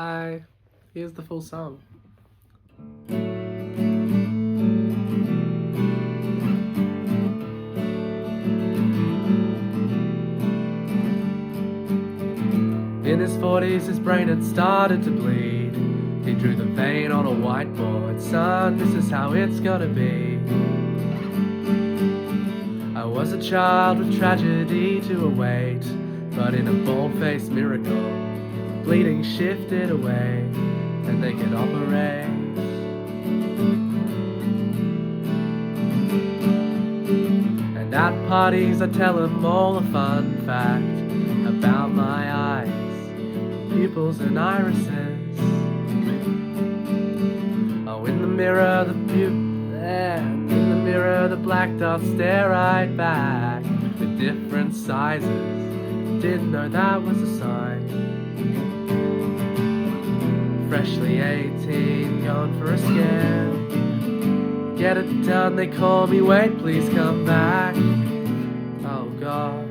Hi, here's the full song. In his 40s, his brain had started to bleed. He drew the vein on a whiteboard. Son, this is how it's gonna be. I was a child with tragedy to await, but in a bold-faced miracle, bleeding shifted away, and they could operate. And at parties I tell them all a fun fact about my eyes, pupils and irises. Oh, in the mirror the black dots stare right back with different sizes. Didn't know that was a sign. Freshly 18, going for a scan. Get it done, they call me, wait, please come back. Oh God,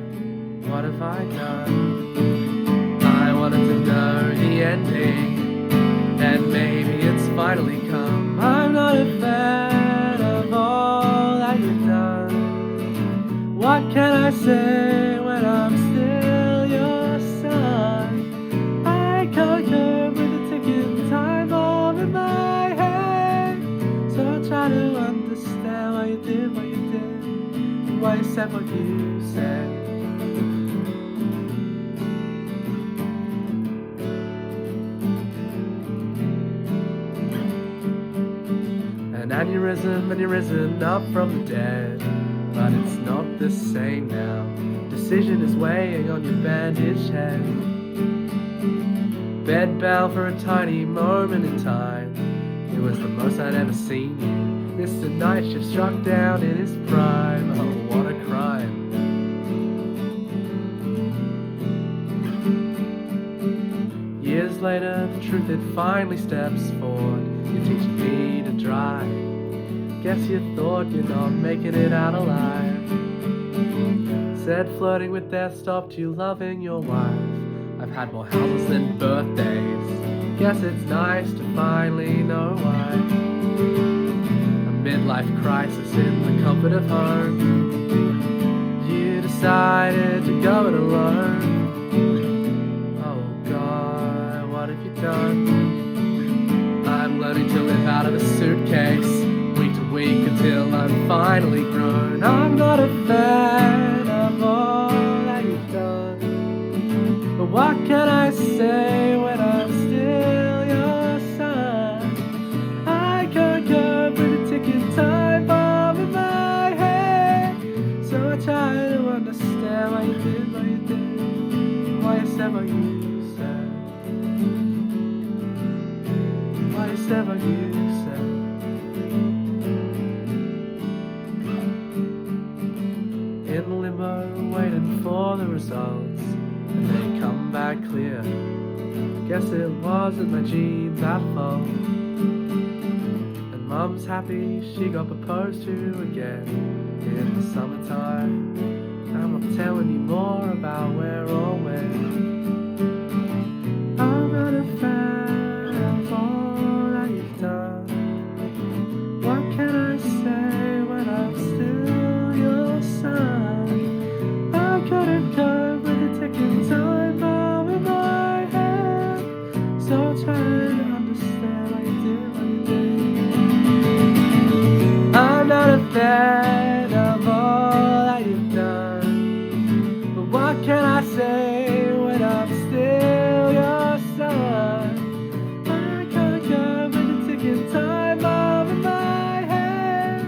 what have I done? I wanted to know the ending, and maybe it's finally come. I'm not a fan of all that you've done. What can I say when I'm still your son? I can't cope with the ticking time bomb in my head. So I try to understand why you did what you did, and why you said what you said. An aneurysm, and you're risen up from the dead, but it's not the same now. Decision is weighing on your bandaged head. Bedbound for a tiny moment in time. It was the most I'd ever seen you. Mr. Night Shift struck down in his prime. Oh, what a crime. Years later, the truth it finally steps forward. You teach me to drive. Guess you thought you're not making it out alive. Said flirting with death stopped you loving your wife. I've had more houses than birthdays. Guess it's nice to finally know why. A midlife crisis in the comfort of home. You decided to go it alone. Oh God, what have you done? I'm learning to live out of a suitcase, week to week until I'm finally grown. I'm not a fan of all that you've done, but what can I say when I'm still your son? I can't cope with the ticking time bomb in my head. So I try to understand why you did what you did, why you said what you said, why you said what you said. In limbo, waiting for the results, and they come back clear. Guess it wasn't my genes at fault. And Mum's happy she got proposed to again in the summertime. I'm not telling you more about where or when. I'm not a fan of all that you've done. What can I say when I'm still your son? I couldn't cope with the ticking time bomb in my head. So I'm trying to understand why you did what you did. I'm not a fan of all that you've done, but what can I say when I'm still your son? I can't cope with the ticking time bomb in my head.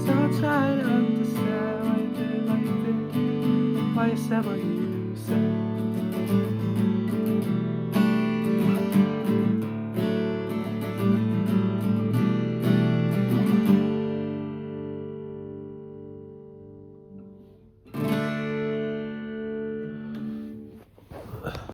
So I'm trying to understand why you did what you did, why you said what you